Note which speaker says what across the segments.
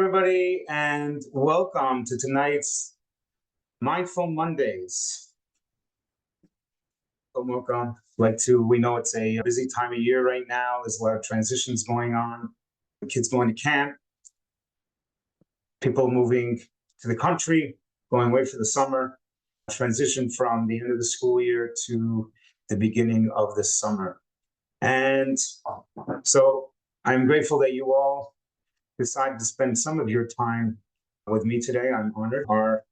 Speaker 1: Everybody, and welcome to tonight's Mindful Mondays. Welcome. We know it's a busy time of year right now. There's a lot of transitions going on. Kids going to camp, people moving to the country, going away for the summer, transition from the end of the school year to the beginning of the summer. And so I'm grateful that you all decided to spend some of your time with me today. I'm honored. Our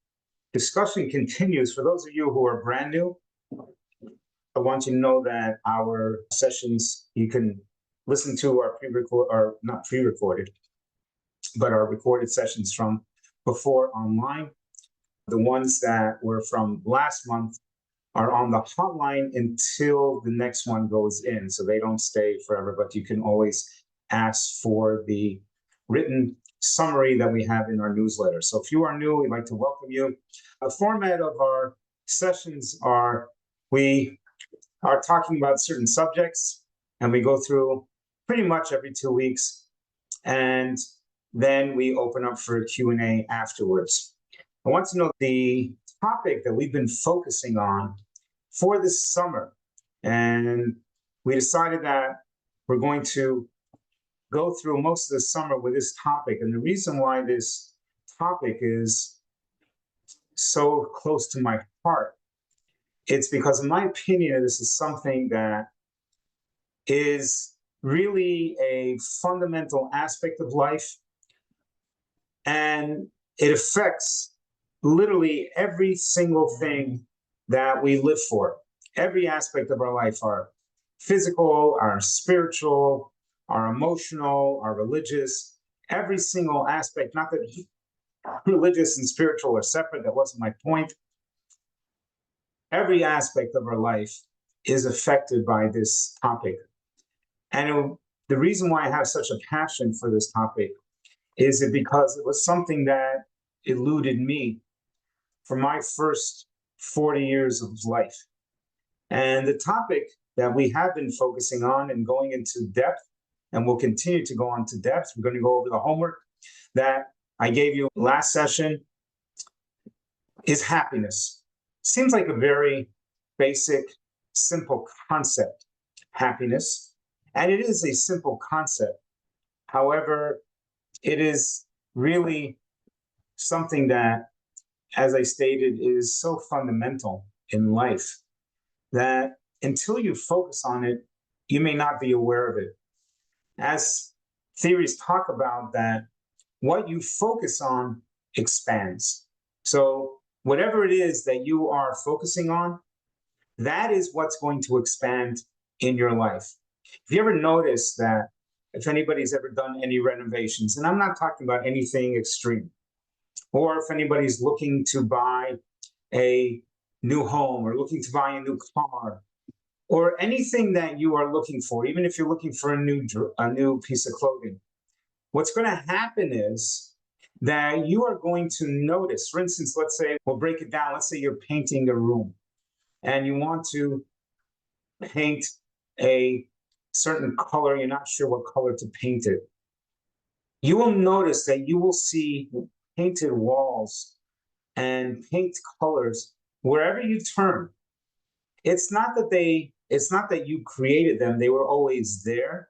Speaker 1: discussion continues. For those of you who are brand new, I want you to know that our sessions, you can listen to our not pre-recorded, but our recorded sessions from before online. The ones that were from last month are on the hotline until the next one goes in, so they don't stay forever, but you can always ask for the written summary that we have in our newsletter. So if you are new, we'd like to welcome you. The format of our sessions are, we are talking about certain subjects, and we go through pretty much every 2 weeks, and then we open up for a Q&A afterwards. I want to know the topic that we've been focusing on for this summer, and we decided that we're going to go through most of the summer with this topic. And the reason why this topic is so close to my heart, it's because, in my opinion, this is something that is really a fundamental aspect of life, and it affects literally every single thing that we live for. Every aspect of our life, our physical, our spiritual, our emotional, our religious, every single aspect. Not that religious and spiritual are separate, that wasn't my point. Every aspect of our life is affected by this topic. And the reason why I have such a passion for this topic is because it was something that eluded me for my first 40 years of life. And the topic that we have been focusing on and going into depth, and we'll continue to go on to depth. We're going to go over the homework that I gave you last session, is happiness. Seems like a very basic, simple concept, happiness. And it is a simple concept. However, it is really something that, as I stated, is so fundamental in life that until you focus on it, you may not be aware of it. As theories talk about that, what you focus on expands. So whatever it is that you are focusing on, that is what's going to expand in your life. If you ever notice that, if anybody's ever done any renovations, and I'm not talking about anything extreme, or if anybody's looking to buy a new home or looking to buy a new car, or anything that you are looking for, even if you're looking for a new piece of clothing, what's going to happen is that you are going to notice, for instance, let's say, we'll break it down. Let's say you're painting a room and you want to paint a certain color. You're not sure what color to paint it. You will notice that you will see painted walls and paint colors wherever you turn. It's not that you created them, they were always there.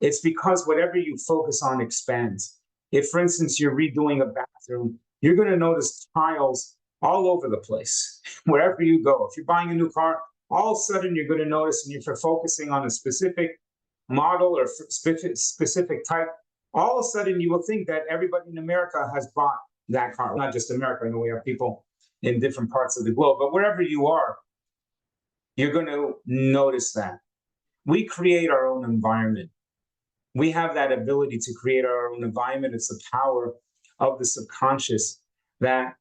Speaker 1: It's because whatever you focus on expands. If, for instance, you're redoing a bathroom, you're going to notice tiles all over the place, wherever you go. If you're buying a new car, all of a sudden you're going to notice, and if you're focusing on a specific model or specific type, all of a sudden you will think that everybody in America has bought that car. Not just America, I know we have people in different parts of the globe, but wherever you are, you're going to notice that. We create our own environment. We have that ability to create our own environment. It's the power of the subconscious that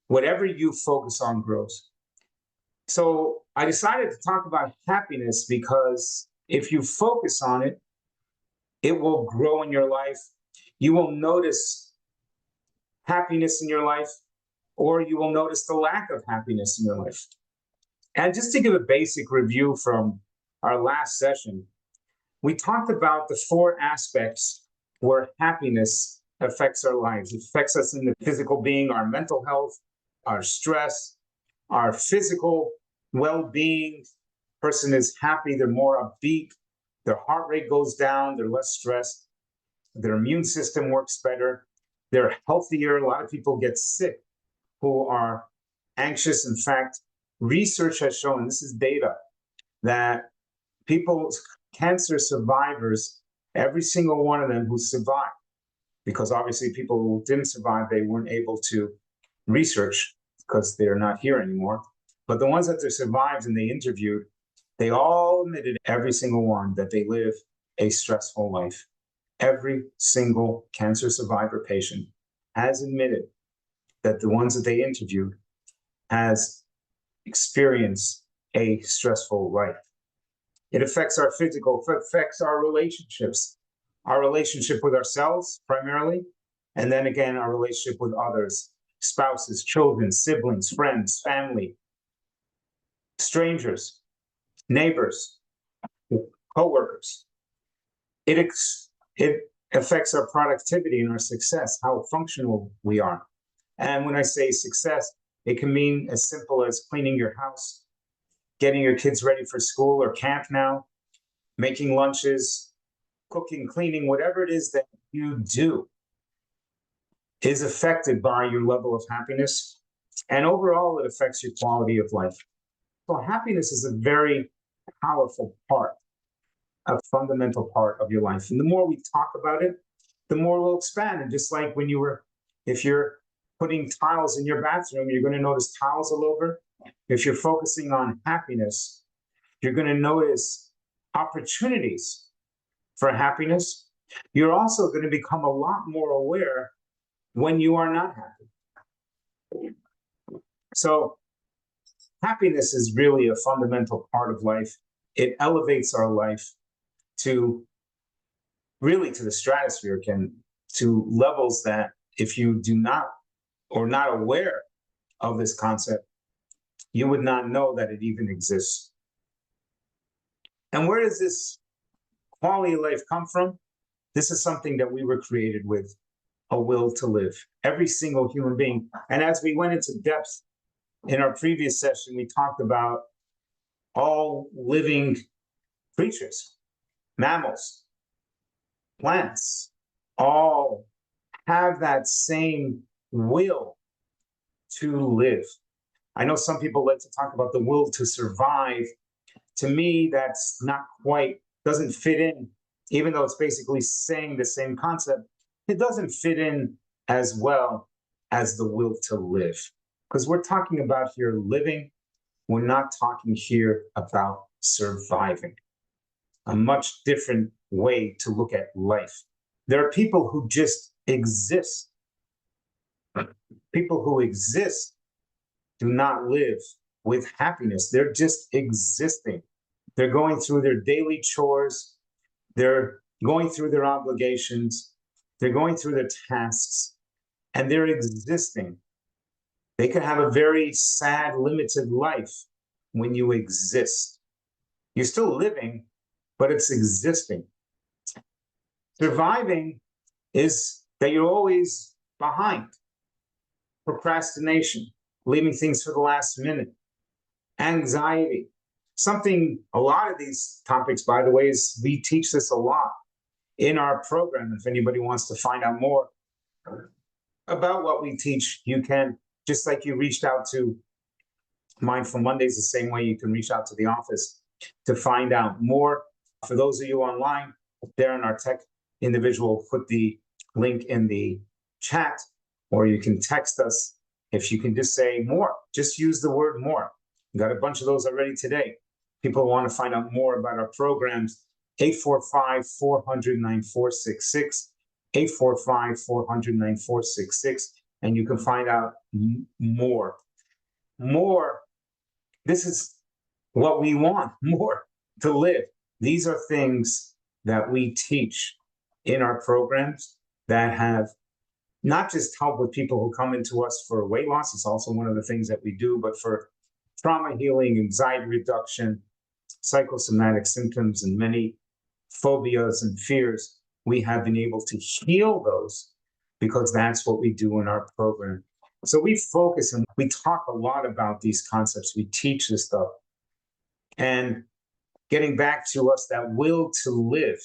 Speaker 1: whatever you focus on grows. So I decided to talk about happiness because if you focus on it, it will grow in your life. You will notice happiness in your life, or you will notice the lack of happiness in your life. And just to give a basic review from our last session, we talked about the 4 aspects where happiness affects our lives. It affects us in the physical being, our mental health, our stress, our physical well-being. Person is happy, they're more upbeat, their heart rate goes down, they're less stressed, their immune system works better, they're healthier. A lot of people get sick who are anxious. In fact, research has shown, this is data, that people, cancer survivors, every single one of them who survived, because obviously people who didn't survive, they weren't able to research because they're not here anymore. But the ones that they survived and they interviewed, they all admitted, every single one, that they live a stressful life. Every single cancer survivor patient has admitted that the ones that they interviewed has experienced a stressful life. It affects our physical, it affects our relationships, our relationship with ourselves primarily, and then again, our relationship with others, spouses, children, siblings, friends, family, strangers, neighbors, coworkers. It affects our productivity and our success, how functional we are. And when I say success, it can mean as simple as cleaning your house, getting your kids ready for school or camp now, making lunches, cooking, cleaning, whatever it is that you do is affected by your level of happiness. And overall, it affects your quality of life. So happiness is a very powerful part, a fundamental part of your life. And the more we talk about it, the more we'll expand. And just like when if you're putting tiles in your bathroom, you're going to notice tiles all over. If you're focusing on happiness, you're going to notice opportunities for happiness. You're also going to become a lot more aware when you are not happy. So happiness is really a fundamental part of life. It elevates our life to the stratosphere, to levels that if you do not or not aware of this concept, you would not know that it even exists. And where does this quality of life come from? This is something that we were created with, a will to live, every single human being. And as we went into depth in our previous session, we talked about all living creatures, mammals, plants, all have that same will to live. I know some people like to talk about the will to survive. To me, that's not quite, doesn't fit in, even though it's basically saying the same concept. It doesn't fit in as well as the will to live, because we're talking about here living. We're not talking here about surviving. A much different way to look at life. There are people who just exist. People who exist do not live with happiness. They're just existing. They're going through their daily chores. They're going through their obligations. They're going through their tasks, and they're existing. They can have a very sad, limited life when you exist. You're still living, but it's existing. Surviving is that you're always behind. Procrastination, leaving things for the last minute, anxiety. Something, a lot of these topics, by the way, is we teach this a lot in our program. If anybody wants to find out more about what we teach, you can, just like you reached out to Mindful Mondays, the same way you can reach out to the office to find out more. For those of you online, Darren, our tech individual, put the link in the chat, or you can text us. If you can just say more, just use the word more. We got a bunch of those already today. People want to find out more about our programs. 845-400-9466, 845-400-9466, and you can find out more. More, this is what we want, more to live. These are things that we teach in our programs that have not just help with people who come into us for weight loss. It's also one of the things that we do, but for trauma healing, anxiety reduction, psychosomatic symptoms, and many phobias and fears, we have been able to heal those because that's what we do in our program. So we focus and we talk a lot about these concepts. We teach this stuff. And getting back to us, that will to live.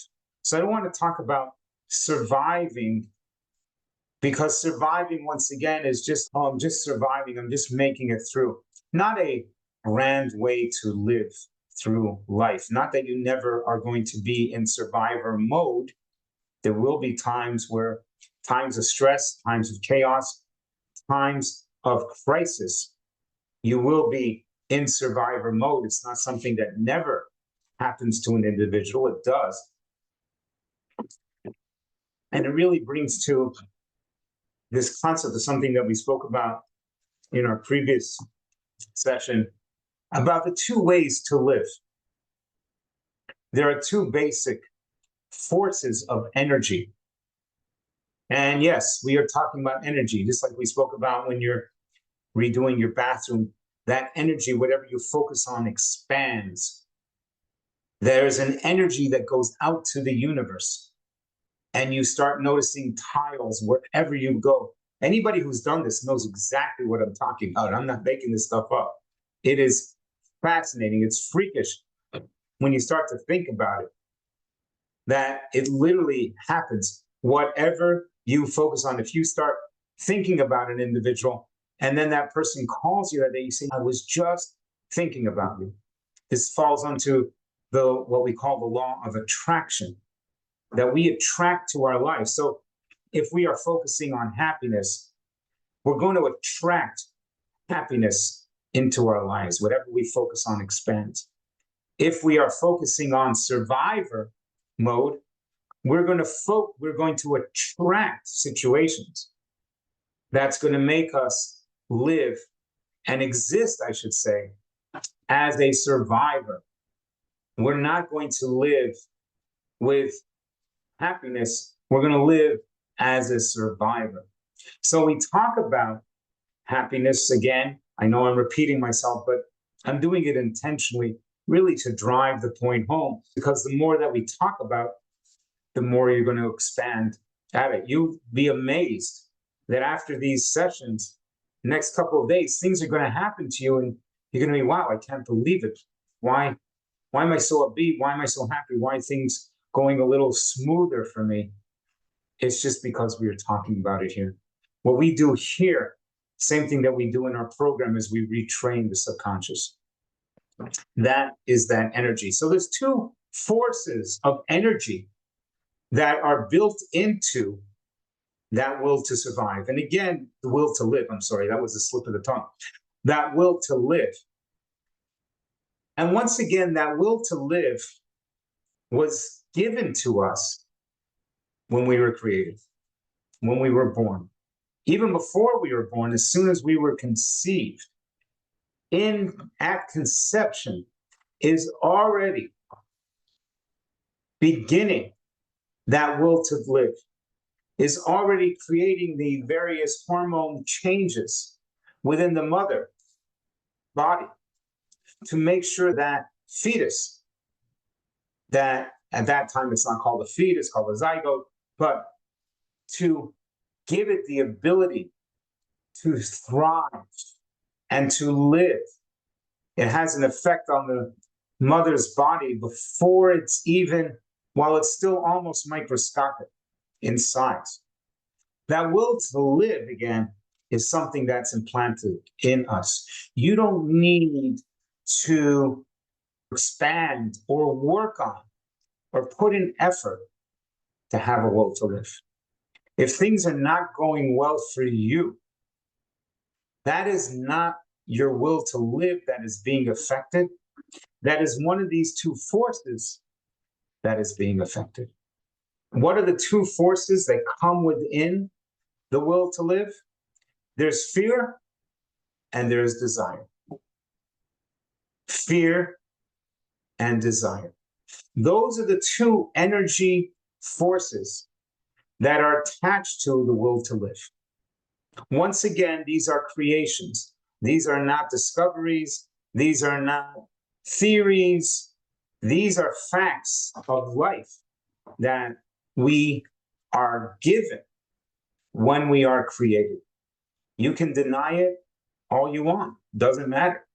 Speaker 1: So I don't want to talk about surviving, because surviving, once again, is just, oh, I'm just surviving, I'm just making it through. Not a grand way to live through life. Not that you never are going to be in survivor mode. There will be times of stress, times of chaos, times of crisis. You will be in survivor mode. It's not something that never happens to an individual. It does. And it really brings to this concept of something that we spoke about in our previous session about the two ways to live. There are two basic forces of energy. And yes, we are talking about energy, just like we spoke about when you're redoing your bathroom. That energy, whatever you focus on, expands. There's an energy that goes out to the universe, and you start noticing tiles wherever you go. Anybody who's done this knows exactly what I'm talking about. I'm not making this stuff up. It is fascinating. It's freakish when you start to think about it, that it literally happens. Whatever you focus on, if you start thinking about an individual and then that person calls you that day, you say, I was just thinking about you. This falls onto what we call the law of attraction, that we attract to our life. So if we are focusing on happiness, we're going to attract happiness into our lives. Whatever we focus on expands. If we are focusing on survivor mode, we're going to attract situations that's going to make us live and exist, I should say, as a survivor. We're not going to live with happiness. We're going to live as a survivor. So we talk about happiness again. I know I'm repeating myself, but I'm doing it intentionally, really to drive the point home, because the more that we talk about, the more you're going to expand at it. You'll be amazed that after these sessions, next couple of days, things are going to happen to you, and you're going to be, wow, I can't believe it. Why am I so upbeat? Why am I so happy? Why are things going a little smoother for me? It's just because we are talking about it here. What we do here, same thing that we do in our program, is we retrain the subconscious. That is that energy. So there's two forces of energy that are built into that will to survive. And again, the will to live. I'm sorry, that was a slip of the tongue. That will to live. And once again, that will to live was given to us when we were created, when we were born. Even before we were born, as soon as we were conceived, at conception is already beginning that will to live, is already creating the various hormone changes within the mother body to make sure that fetus, that at that time it's not called a fetus, called a zygote, but to give it the ability to thrive and to live. It has an effect on the mother's body before it's even, while it's still almost microscopic in size. That will to live, again, is something that's implanted in us. You don't need to expand or work on or put in effort to have a will to live. If things are not going well for you, that is not your will to live that is being affected. That is one of these two forces that is being affected. What are the two forces that come within the will to live? There's fear and there's desire. Fear and desire. Those are the two energy forces that are attached to the will to live. Once again, these are creations. These are not discoveries. These are not theories. These are facts of life that we are given when we are created. You can deny it all you want, doesn't matter.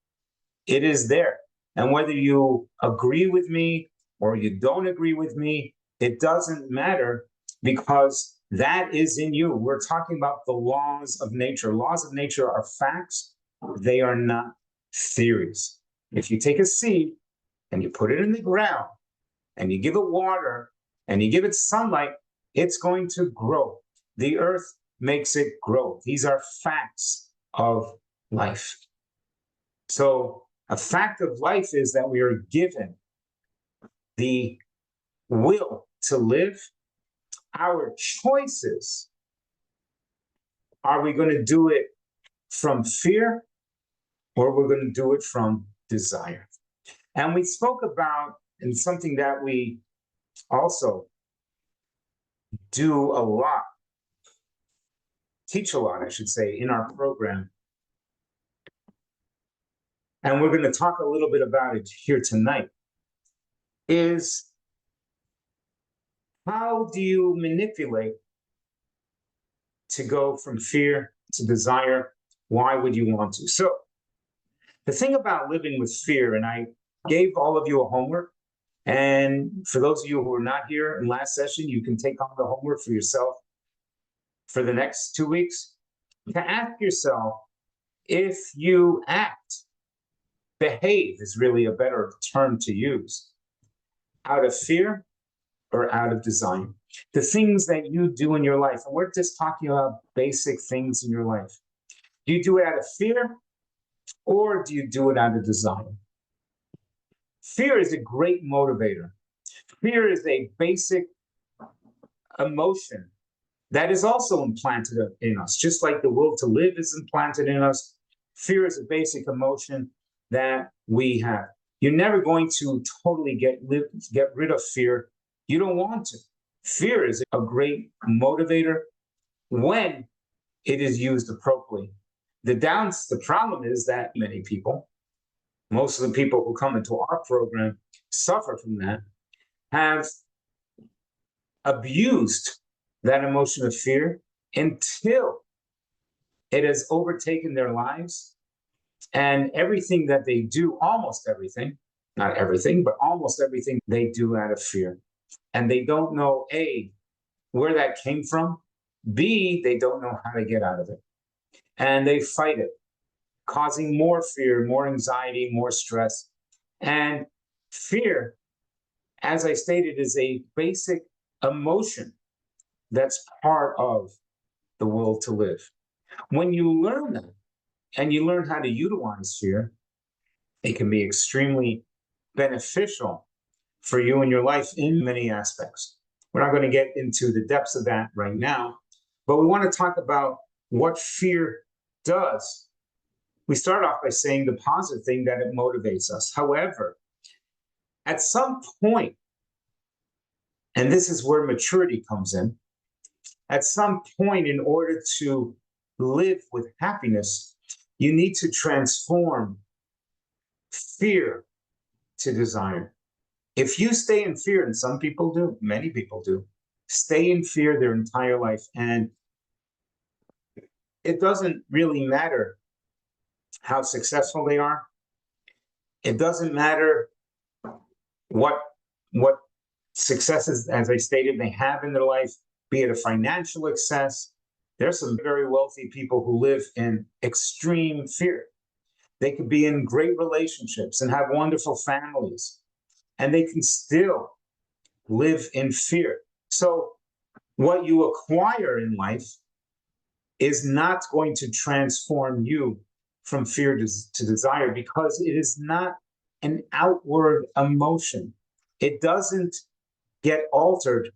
Speaker 1: It is there. And whether you agree with me or you don't agree with me, it doesn't matter because that is in you. We're talking about the laws of nature. Laws of nature are facts, they are not theories. If you take a seed and you put it in the ground and you give it water and you give it sunlight, it's going to grow. The earth makes it grow. These are facts of life. So, a fact of life is that we are given the will to live. Our choices, are we going to do it from fear or we're going to do it from desire? And we spoke about, and something that we also do a lot, teach a lot, I should say, in our program. And we're going to talk a little bit about it here tonight, is how do you manipulate to go from fear to desire? Why would you want to? So, the thing about living with fear, and I gave all of you a homework, and for those of you who are not here in last session, you can take on the homework for yourself for the next 2 weeks to ask yourself if you act, behave is really a better term to use, out of fear or out of desire. The things that you do in your life, and we're just talking about basic things in your life. Do you do it out of fear or do you do it out of desire? Fear is a great motivator. Fear is a basic emotion that is also implanted in us, just like the will to live is implanted in us. Fear is a basic emotion that we have. You're never going to totally get rid of fear. You don't want to. Fear is a great motivator when it is used appropriately. The problem is that many people, most of the people who come into our program suffer from that, have abused that emotion of fear until it has overtaken their lives. And everything that they do, almost everything, not everything, but almost everything they do out of fear. And they don't know, A, where that came from, B, they don't know how to get out of it. And they fight it, causing more fear, more anxiety, more stress. And fear, as I stated, is a basic emotion that's part of the will to live. When you learn that and you learn how to utilize fear, it can be extremely beneficial for you in your life in many aspects. We're not going to get into the depths of that right now, but we want to talk about what fear does. We start off by saying the positive thing that it motivates us. However, at some point, and this is where maturity comes in, at some point, in order to live with happiness, you need to transform fear to desire. If you stay in fear, and some people do, many people do, stay in fear their entire life, and it doesn't really matter how successful they are. It doesn't matter what successes, as I stated, they have in their life, be it a financial success. There's some very wealthy people who live in extreme fear. They could be in great relationships and have wonderful families, and they can still live in fear. So what you acquire in life is not going to transform you from fear to desire, because it is not an outward emotion. It doesn't get altered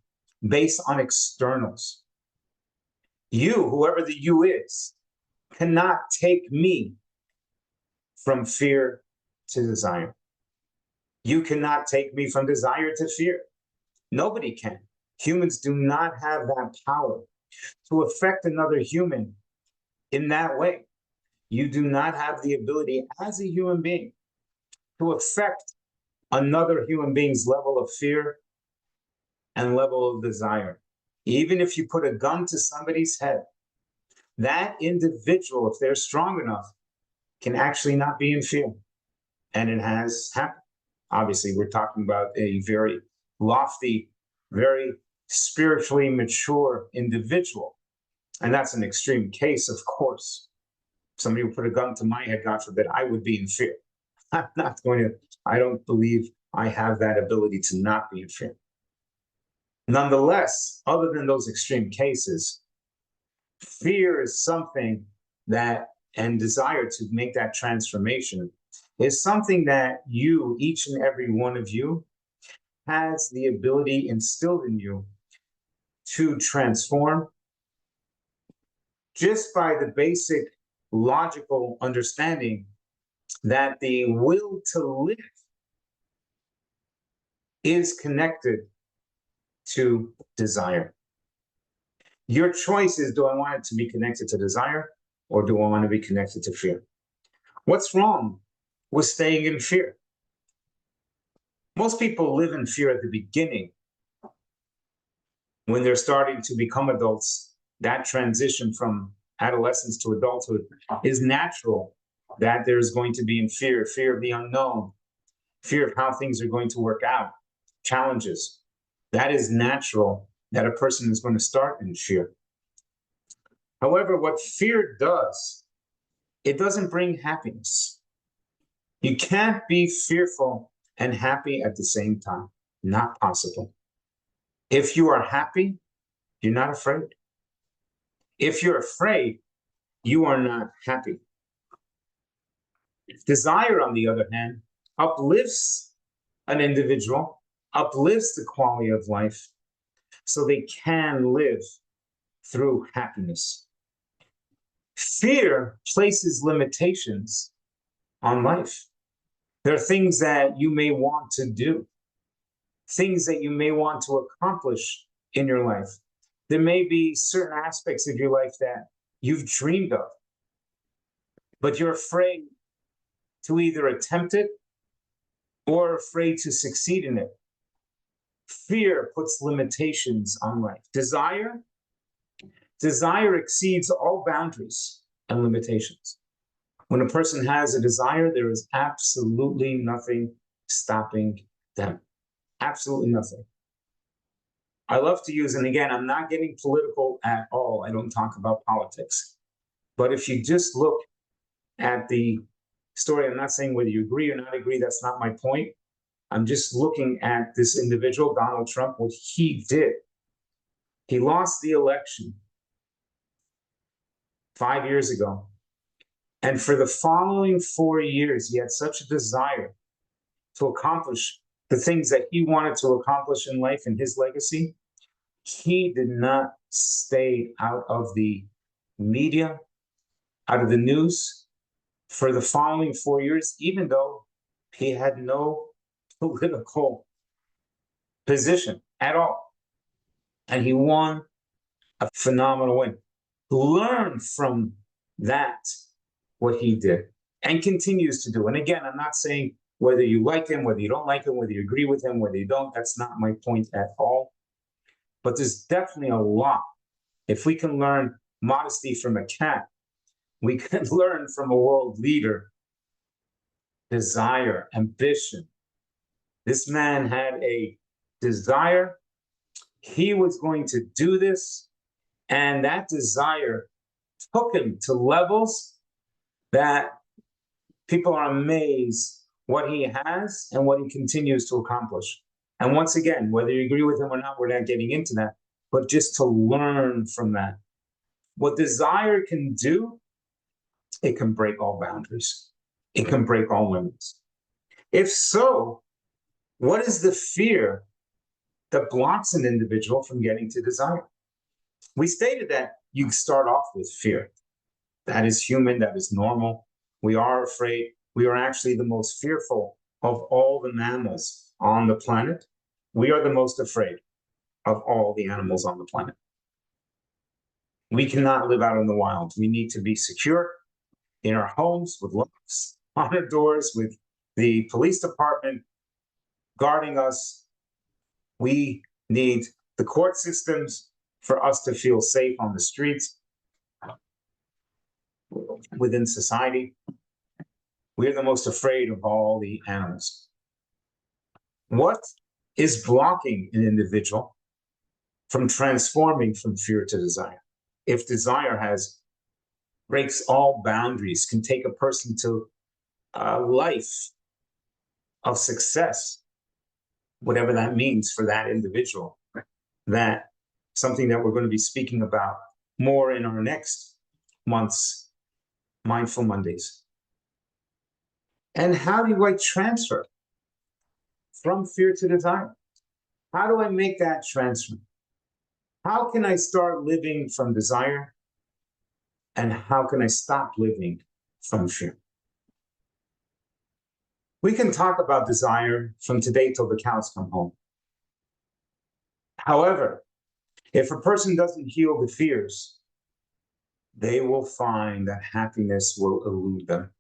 Speaker 1: based on externals. You, whoever the you is, cannot take me from fear to desire. You cannot take me from desire to fear. Nobody can. Humans do not have that power to affect another human in that way. You do not have the ability as a human being to affect another human being's level of fear and level of desire. Even if you put a gun to somebody's head that individual, if they're strong enough, can actually not be in fear. And it has happened. Obviously, we're talking about a very lofty, very spiritually mature individual. And that's an extreme case, of course. Somebody would put a gun to my head, God forbid, I would be in fear. I'm not going to, I don't believe I have that ability to not be in fear. Nonetheless, other than those extreme cases, fear is something that, and desire to make that transformation, is something that you, each and every one of you, has the ability instilled in you to transform just by the basic logical understanding that the will to live is connected to desire. Your choice is, do I want it to be connected to desire, or do I want to be connected to fear? What's wrong with staying in fear? Most people live in fear at the beginning. When they're starting to become adults, that transition from adolescence to adulthood is natural, that there's going to be in fear of the unknown, fear of how things are going to work out, challenges. That is natural that a person is going to start in fear. However, what fear does, it doesn't bring happiness. You can't be fearful and happy at the same time. Not possible. If you are happy, you're not afraid. If you're afraid, you are not happy. Desire, on the other hand, uplifts an individual, uplifts the quality of life, so they can live through happiness. Fear places limitations on life. There are things that you may want to do, things that you may want to accomplish in your life. There may be certain aspects of your life that you've dreamed of, but you're afraid to either attempt it or afraid to succeed in it. Fear puts limitations on life. Desire exceeds all boundaries and limitations. When a person has a desire, there is absolutely nothing stopping them. Absolutely nothing. I love to use, and again, I'm not getting political at all. I don't talk about politics. But if you just look at the story, I'm not saying whether you agree or not agree, that's not my point. I'm just looking at this individual, Donald Trump, what he did. He lost the election 5 years ago. And for the following 4 years, he had such a desire to accomplish the things that he wanted to accomplish in life and his legacy. He did not stay out of the media, out of the news for the following 4 years, even though he had no political position at all. And he won a phenomenal win. Learn from that, what he did, and continues to do. And again, I'm not saying whether you like him, whether you don't like him, whether you agree with him, whether you don't, that's not my point at all. But there's definitely a lot. If we can learn modesty from a cat, we can learn from a world leader. Desire, ambition. This man had a desire. He was going to do this, and that desire took him to levels that people are amazed what he has and what he continues to accomplish. And once again, whether you agree with him or not, we're not getting into that, but just to learn from that. What desire can do, it can break all boundaries. It can break all limits. If so, what is the fear that blocks an individual from getting to desire? We stated that you start off with fear. That is human, that is normal. We are afraid. We are actually the most fearful of all the mammals on the planet. We are the most afraid of all the animals on the planet. We cannot live out in the wild. We need to be secure in our homes with locks on our doors, with the police department guarding us. We need the court systems for us to feel safe on the streets. within society. We're the most afraid of all the animals. What is blocking an individual from transforming from fear to desire? If desire breaks all boundaries, can take a person to a life of success, whatever that means for that individual, that something that we're going to be speaking about more in our next month's Mindful Mondays. And how do I transfer from fear to desire? How do I make that transfer? How can I start living from desire? And how can I stop living from fear? We can talk about desire from today till the cows come home. However, if a person doesn't heal the fears, they will find that happiness will elude them.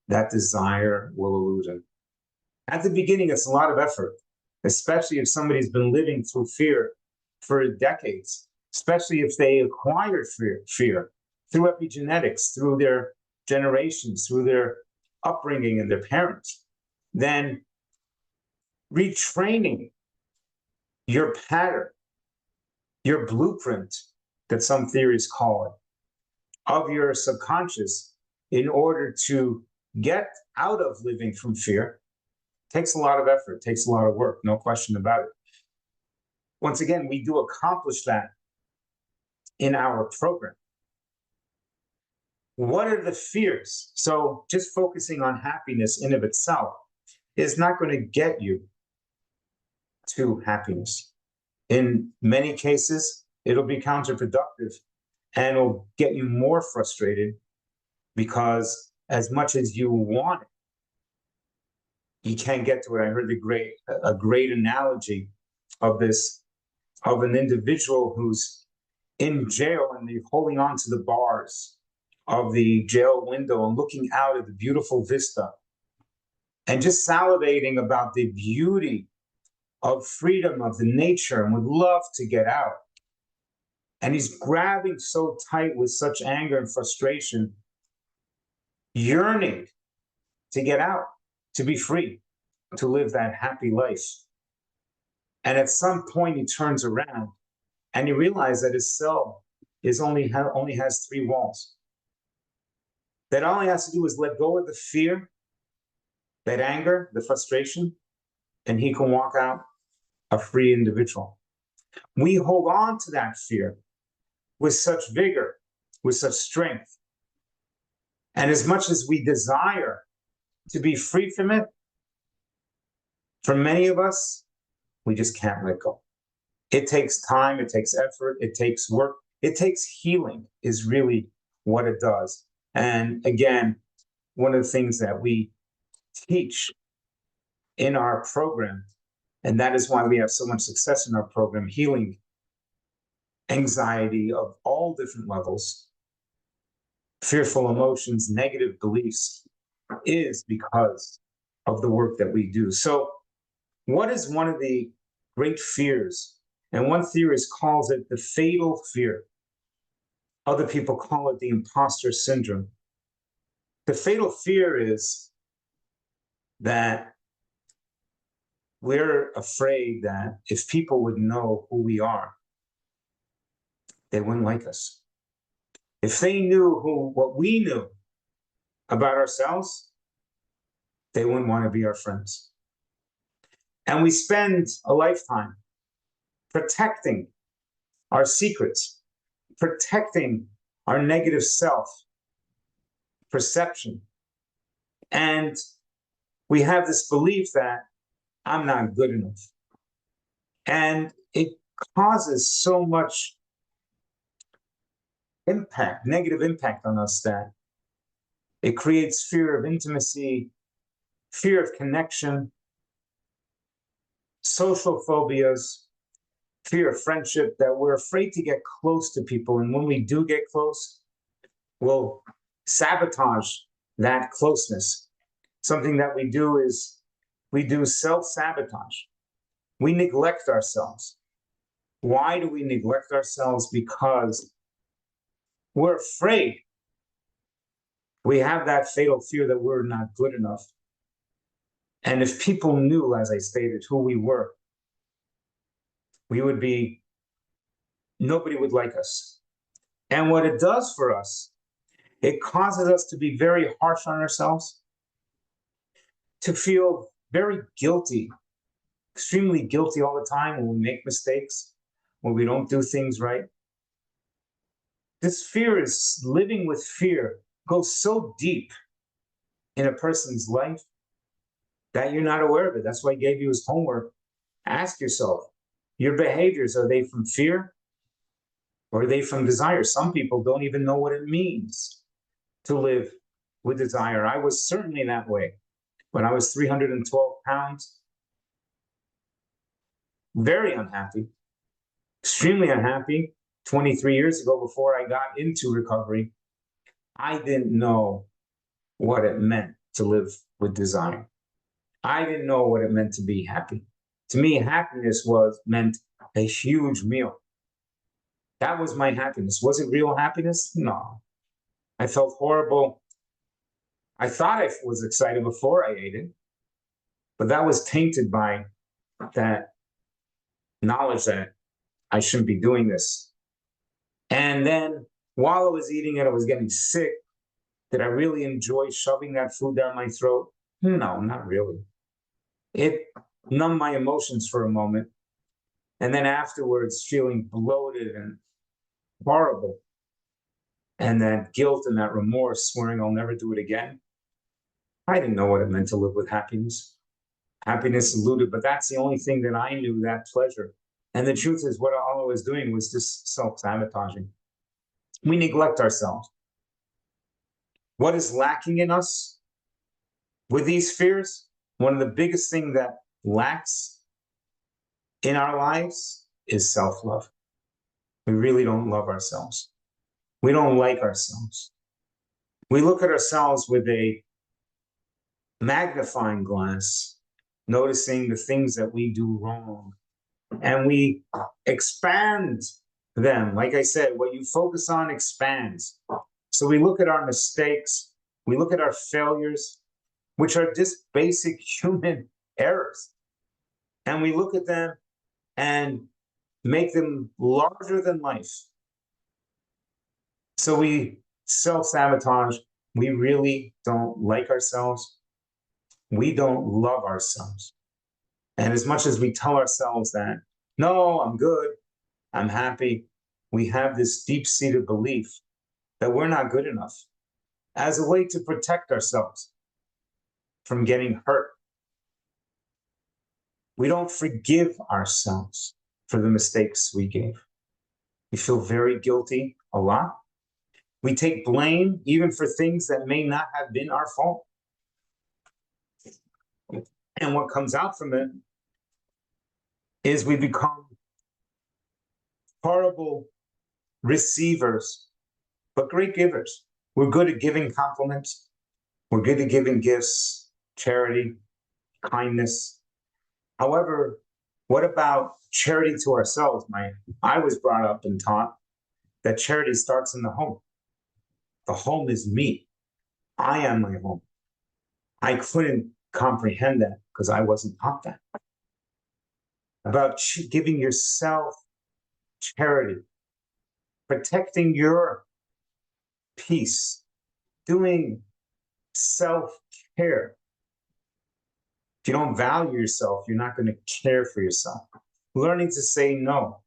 Speaker 1: That desire will elude them. At the beginning, it's a lot of effort, especially if somebody's been living through fear for decades, especially if they acquired fear through epigenetics, through their generations, through their upbringing and their parents. Then retraining your pattern, your blueprint, that some theories call it, of your subconscious in order to get out of living from fear takes a lot of effort, takes a lot of work, no question about it. Once again, we do accomplish that in our program. What are the fears? So just focusing on happiness in of itself is not going to get you to happiness. In many cases, it'll be counterproductive and it'll get you more frustrated, because as much as you want it, you can't get to it. I heard a great analogy of this, of an individual who's in jail and they're holding on to the bars of the jail window and looking out at the beautiful vista and just salivating about the beauty of freedom, of the nature, and would love to get out. And he's grabbing so tight with such anger and frustration, yearning to get out, to be free, to live that happy life. And at some point, he turns around and he realizes that his cell only has 3 walls. That all he has to do is let go of the fear, that anger, the frustration, and he can walk out a free individual. We hold on to that fear with such vigor, with such strength. And as much as we desire to be free from it, for many of us, we just can't let go. It takes time, it takes effort, it takes work, it takes healing is really what it does. And again, one of the things that we teach in our program, and that is why we have so much success in our program, healing anxiety of all different levels, fearful emotions, negative beliefs, is because of the work that we do. So what is one of the great fears? And one theorist calls it the fatal fear. Other people call it the imposter syndrome. The fatal fear is that we're afraid that if people would know who we are, they wouldn't like us. If they knew what we knew about ourselves, they wouldn't want to be our friends. And we spend a lifetime protecting our secrets, protecting our negative self-perception. And we have this belief that I'm not good enough. And it causes so much impact, negative impact on us, that it creates fear of intimacy, fear of connection, social phobias, fear of friendship, that we're afraid to get close to people. And when we do get close, we'll sabotage that closeness. Something that we do is we do self-sabotage. We neglect ourselves. Why do we neglect ourselves? Because we're afraid We have that fatal fear that we're not good enough. And if people knew, as I stated, who we were, we would be, nobody would like us. And what it does for us, it causes us to be very harsh on ourselves, to feel very guilty, extremely guilty all the time when we make mistakes, when we don't do things right. This fear is living with fear goes so deep in a person's life that you're not aware of it. That's why I gave you his homework. Ask yourself, your behaviors, are they from fear or are they from desire? Some people don't even know what it means to live with desire. I was certainly that way when I was 312 pounds, very unhappy, extremely unhappy. 23 years ago, before I got into recovery, I didn't know what it meant to live with desire. I didn't know what it meant to be happy. To me, happiness meant a huge meal. That was my happiness. Was it real happiness? No. I felt horrible. I thought I was excited before I ate it, but that was tainted by that knowledge that I shouldn't be doing this. And then while I was eating it, I was getting sick. Did I really enjoy shoving that food down my throat? No, not really. It numbed my emotions for a moment. And then afterwards, feeling bloated and horrible. And that guilt and that remorse, swearing I'll never do it again. I didn't know what it meant to live with happiness. Happiness eluded, but that's the only thing that I knew, that pleasure. And the truth is, what all I was doing was just self-sabotaging. We neglect ourselves. What is lacking in us with these fears? One of the biggest things that lacks in our lives is self-love. We really don't love ourselves. We don't like ourselves. We look at ourselves with a magnifying glass, noticing the things that we do wrong, and we expand them. Like I said, what you focus on expands. So we look at our mistakes, we look at our failures, which are just basic human errors, and we look at them and make them larger than life. So we self-sabotage. We really don't like ourselves. We don't love ourselves. And as much as we tell ourselves that, no, I'm good, I'm happy, we have this deep-seated belief that we're not good enough as a way to protect ourselves from getting hurt. We don't forgive ourselves for the mistakes we gave. We feel very guilty a lot. We take blame even for things that may not have been our fault. And what comes out from it is we become horrible receivers, but great givers. We're good at giving compliments. We're good at giving gifts, charity, kindness. However, what about charity to ourselves? I was brought up and taught that charity starts in the home. The home is me. I am my home. I couldn't comprehend that because I wasn't taught that. About giving yourself charity, protecting your peace, doing self-care. If you don't value yourself, you're not going to care for yourself. Learning to say no,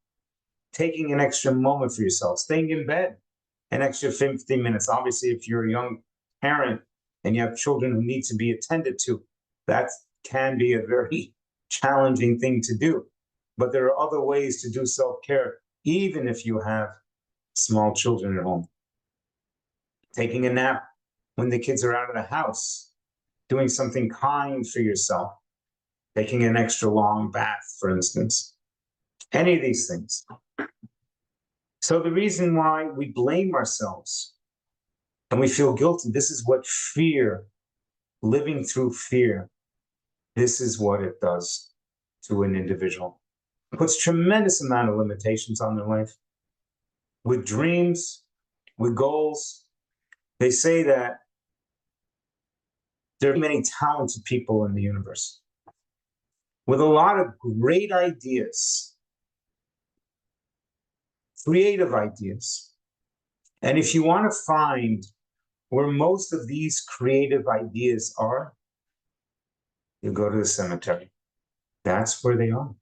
Speaker 1: taking an extra moment for yourself, staying in bed an extra 15 minutes. Obviously, if you're a young parent and you have children who need to be attended to, that can be a very challenging thing to do. But there are other ways to do self-care, even if you have small children at home. Taking a nap when the kids are out of the house, doing something kind for yourself, taking an extra long bath, for instance. Any of these things. So the reason why we blame ourselves and we feel guilty, this is what fear, living through fear, this is what it does to an individual. It puts tremendous amount of limitations on their life. With dreams, with goals, they say that There are many talented people in the universe with a lot of great ideas, creative ideas. And if you want to find where most of these creative ideas are, you go to the cemetery. That's where they are.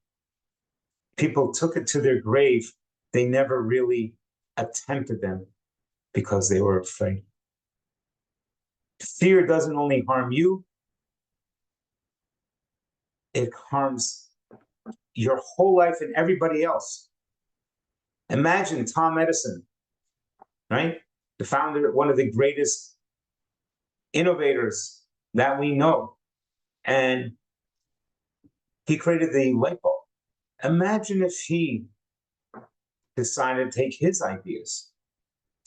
Speaker 1: People took it to their grave. They never really attempted them because they were afraid. Fear doesn't only harm you, it harms your whole life and everybody else. Imagine Tom Edison, right? The founder, one of the greatest innovators that we know. And he created the light bulb. Imagine if he decided to take his ideas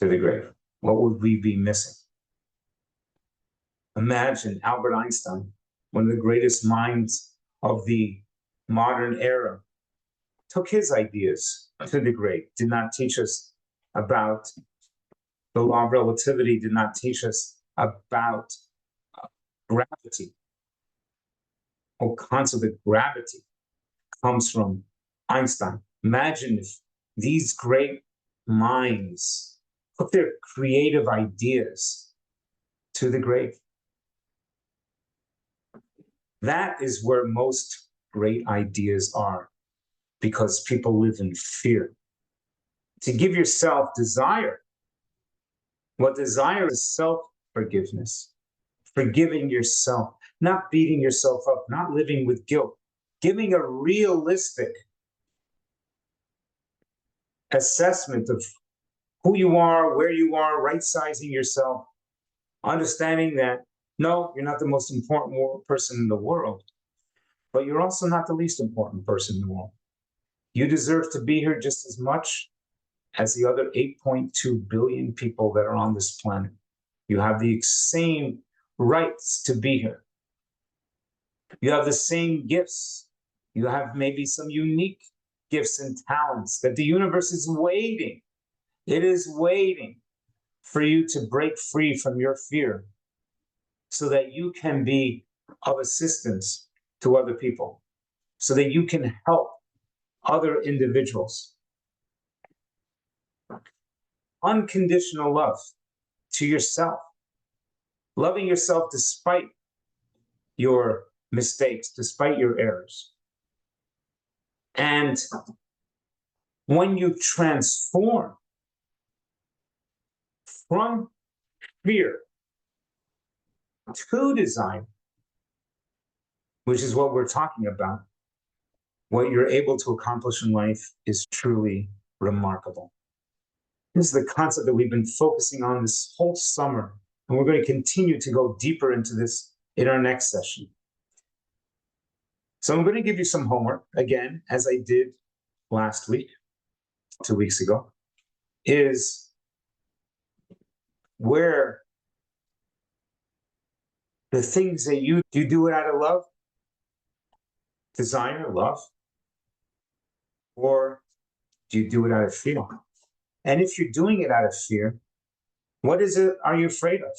Speaker 1: to the grave. What would we be missing? Imagine Albert Einstein, one of the greatest minds of the modern era, took his ideas to the grave, did not teach us about the law of relativity, did not teach us about gravity. The whole concept of gravity comes from Einstein. Imagine if these great minds put their creative ideas to the grave. That is where most great ideas are, because people live in fear. To give yourself desire. What desire is self-forgiveness, forgiving yourself, not beating yourself up, not living with guilt, giving a realistic assessment of who you are, where you are, right-sizing yourself, understanding that, no, you're not the most important person in the world, but you're also not the least important person in the world. You deserve to be here just as much as the other 8.2 billion people that are on this planet. You have the same rights to be here. You have the same gifts. You have maybe some unique gifts and talents that the universe is waiting. It is waiting for you to break free from your fear so that you can be of assistance to other people, so that you can help other individuals. Unconditional love to yourself, loving yourself despite your mistakes, despite your errors. And when you transform from fear to desire, which is what we're talking about, what you're able to accomplish in life is truly remarkable. This is the concept that we've been focusing on this whole summer, and we're going to continue to go deeper into this in our next session. So I'm going to give you some homework, again, as I did last week, 2 weeks ago, is where the things that you do it out of love, desire, love, or do you do it out of fear? And if you're doing it out of fear, what is it are you afraid of?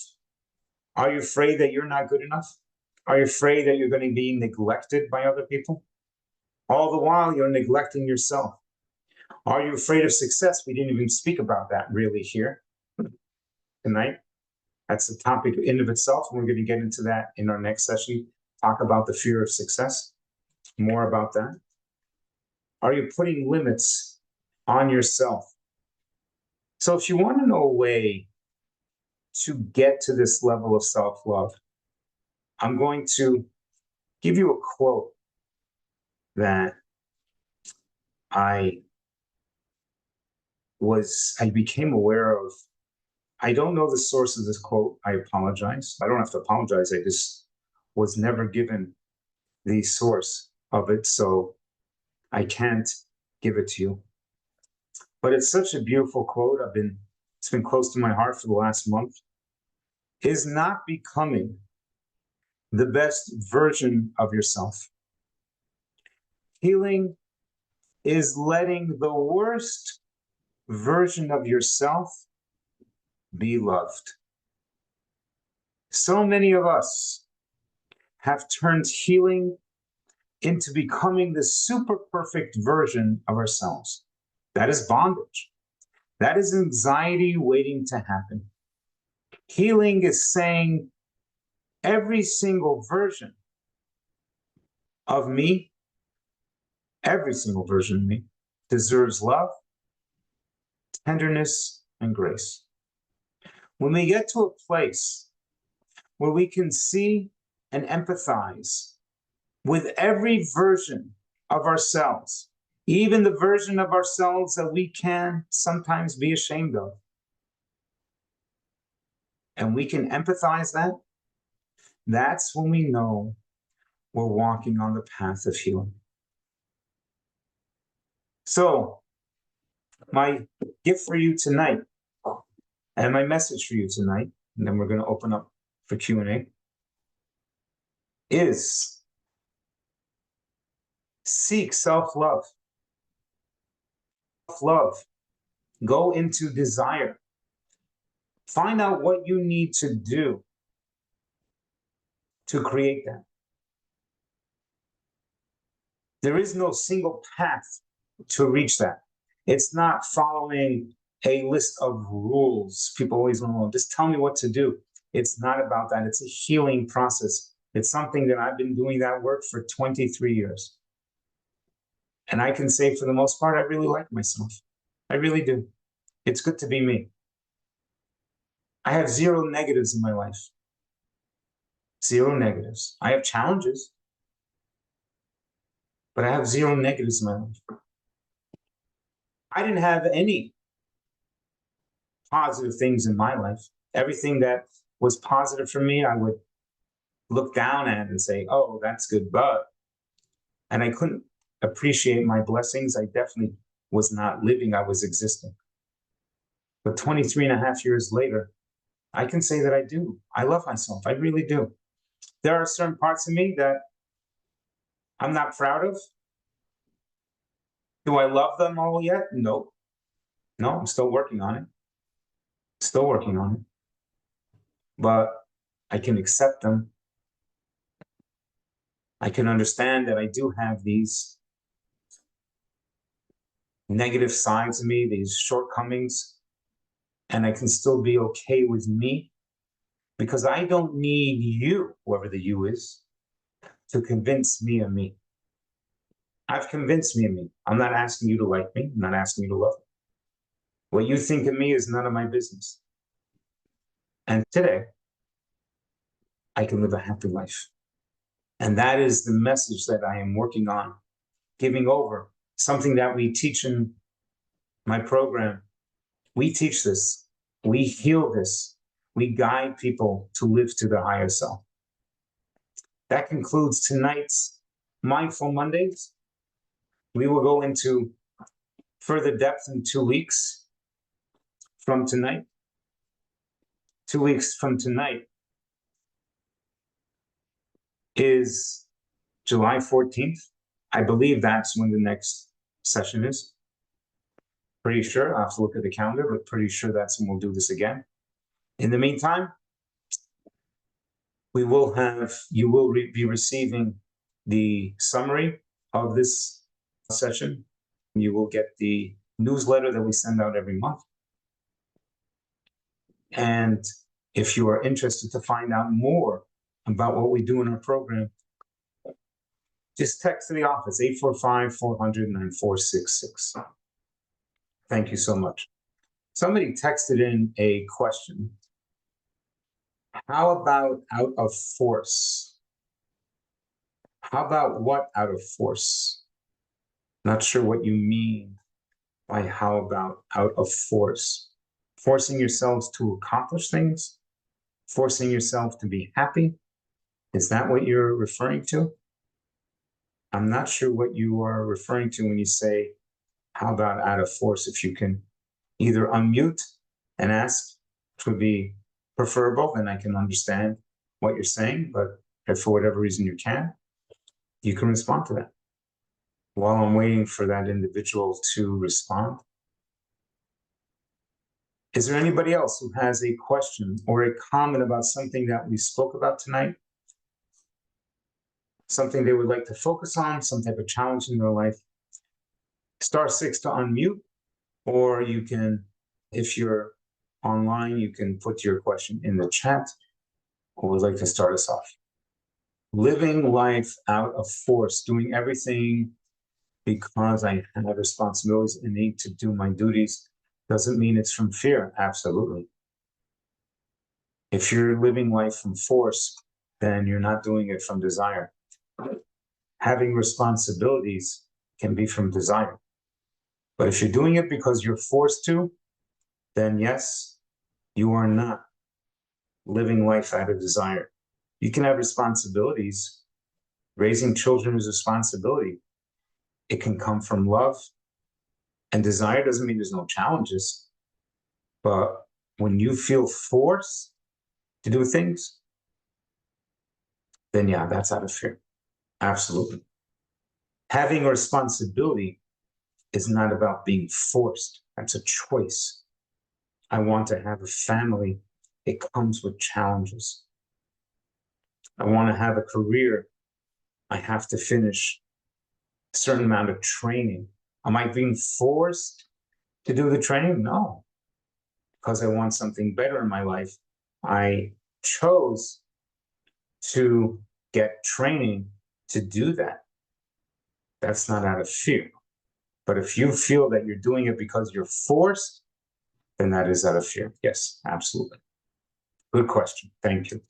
Speaker 1: Are you afraid that you're not good enough? Are you afraid that you're going to be neglected by other people? All the while you're neglecting yourself. Are you afraid of success? We didn't even speak about that really here tonight. That's the topic in of itself, and we're going to get into that in our next session. Talk about the fear of success, more about that. Are you putting limits on yourself? So if you want to know a way to get to this level of self-love, I'm going to give you a quote that I became aware of. I don't know the source of this quote. I apologize. I don't have to apologize. I just was never given the source of it, so I can't give it to you. But it's such a beautiful quote. It's been close to my heart for the last month. Is not becoming the best version of yourself. Healing is letting the worst version of yourself be loved. So many of us have turned healing into becoming the super perfect version of ourselves. That is bondage. That is anxiety waiting to happen. Healing is saying every single version of me, every single version of me deserves love, tenderness, and grace. When we get to a place where we can see and empathize with every version of ourselves, even the version of ourselves that we can sometimes be ashamed of, and we can empathize that, that's when we know we're walking on the path of healing. So, my gift for you tonight, and my message for you tonight, and then we're going to open up for Q&A, is seek self-love. Self-love. Go into desire. Find out what you need to do to create that. There is no single path to reach that. It's not following a list of rules. People always want to just tell me what to do. It's not about that. It's a healing process. It's something that I've been doing that work for 23 years. And I can say for the most part, I really like myself. I really do. It's good to be me. I have zero negatives in my life. Zero negatives. I have challenges, but I have zero negatives in my life. I didn't have any positive things in my life. Everything that was positive for me, I would look down at and say, oh, that's good, but, and I couldn't appreciate my blessings. I definitely was not living, I was existing. But 23 and a half years later, I can say that I do. I love myself. I really do. There are certain parts of me that I'm not proud of. Do I love them all yet? No. No, I'm still working on it. Still working on it. But I can accept them. I can understand that I do have these negative sides of me, these shortcomings, and I can still be okay with me because I don't need you, whoever the you is, to convince me of me. I've convinced me of me. I'm not asking you to like me. I'm not asking you to love me. What you think of me is none of my business. And today, I can live a happy life. And that is the message that I am working on, giving over, something that we teach in my program. We teach this, we heal this, we guide people to live to their higher self. That concludes tonight's Mindful Mondays. We will go into further depth in 2 weeks from tonight. 2 weeks from tonight is July 14th. I believe that's when the next session is. Pretty sure. I'll have to look at the calendar, but pretty sure that's when we'll do this again. In the meantime, you will be receiving the summary of this session. You will get the newsletter that we send out every month. And if you are interested to find out more about what we do in our program, just text to the office, 845-400-9466. Thank you so much. Somebody texted in a question. How about out of force? How about what out of force? Not sure what you mean by how about out of force. Forcing yourselves to accomplish things? Forcing yourself to be happy? Is that what you're referring to? I'm not sure what you are referring to when you say, how about out of force? If you can either unmute and ask, which would be preferable, then I can understand what you're saying. But if for whatever reason you can respond to that. While I'm waiting for that individual to respond, is there anybody else who has a question or a comment about something that we spoke about tonight? something they would like to focus on, some type of challenge in their life, *6 to unmute, or you can, if you're online, you can put your question in the chat. Who would like to start us off? Living life out of force, doing everything because I have responsibilities and need to do my duties, doesn't mean it's from fear. Absolutely. If you're living life from force, then you're not doing it from desire. Having responsibilities can be from desire. But if you're doing it because you're forced to, then yes, you are not living life out of desire. You can have responsibilities. Raising children is a responsibility. It can come from love. And desire doesn't mean there's no challenges. But when you feel forced to do things, then yeah, that's out of fear. Absolutely. Having a responsibility is not about being forced. That's a choice. I want to have a family. It comes with challenges. I want to have a career. I have to finish a certain amount of training. Am I being forced to do the training? No, because I want something better in my life. I chose to get training to do that. That's not out of fear. But if you feel that you're doing it because you're forced, then that is out of fear. Yes, absolutely. Good question. Thank you.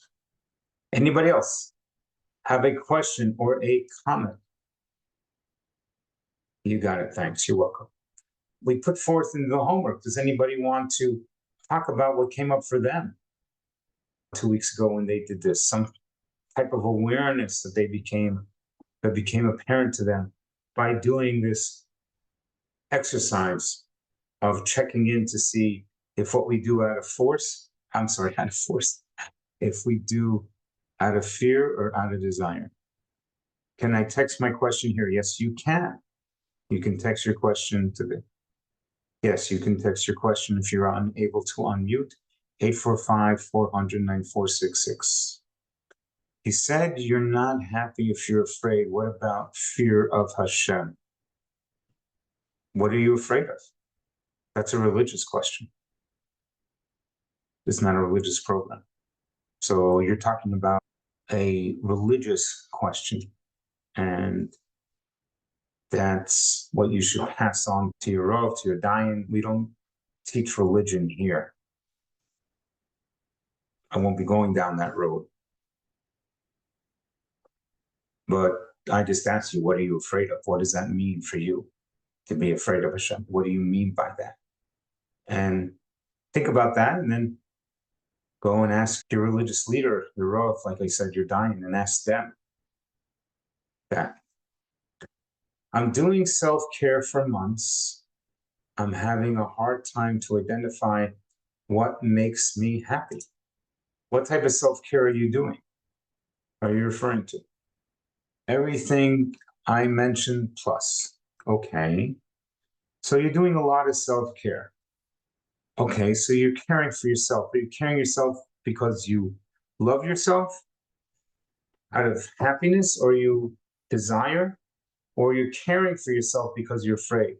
Speaker 1: Anybody else have a question or a comment? You got it. Thanks. You're welcome. We put forth in the homework. Does anybody want to talk about what came up for them 2 weeks ago when they did this? Some type of awareness that became apparent to them by doing this exercise of checking in to see if what we do out of force, if we do out of fear or out of desire. Can I text my question here? Yes, you can. You can text your question to the, yes, you can text your question if you're unable to unmute, 845-400-9466. He said, you're not happy if you're afraid. What about fear of Hashem? What are you afraid of? That's a religious question. It's not a religious program. So you're talking about a religious question, and that's what you should pass on to your Rav, to your Dayan. We don't teach religion here. I won't be going down that road. But I just asked you, what are you afraid of? What does that mean for you to be afraid of Hashem? What do you mean by that? And think about that, and then go and ask your religious leader, your Rav, like I said, your Dayan, and ask them that. I'm doing self-care for months. I'm having a hard time to identify what makes me happy. What type of self-care are you doing? Are you referring to? Everything I mentioned plus. Okay. So you're doing a lot of self-care. Okay, so you're caring for yourself. Are you caring yourself because you love yourself out of happiness, or you desire, or you're caring for yourself because you're afraid?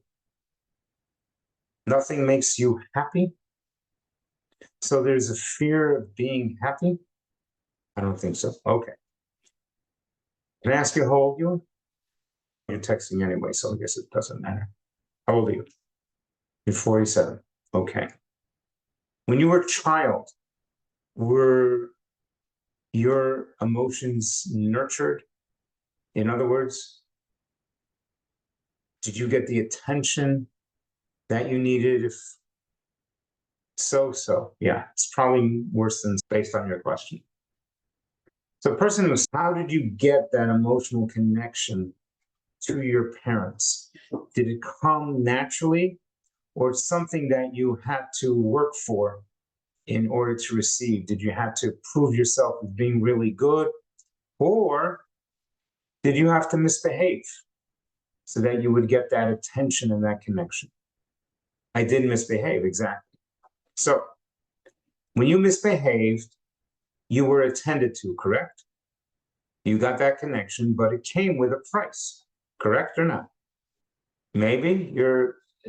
Speaker 1: Nothing makes you happy. So there's a fear of being happy? I don't think so. Okay. Can I ask you how old you are? You're texting anyway, so I guess it doesn't matter. How old are you? You're 47. Okay. When you were a child, were your emotions nurtured? In other words, did you get the attention that you needed? If so, yeah, it's probably worse than based on your question. So, person who's, how did you get that emotional connection to your parents? Did it come naturally, or something that you had to work for in order to receive? Did you have to prove yourself as being really good, or did you have to misbehave so that you would get that attention and that connection? I did misbehave, exactly. So when you misbehaved, you were attended to, correct? You got that connection, but it came with a price, correct or not? Maybe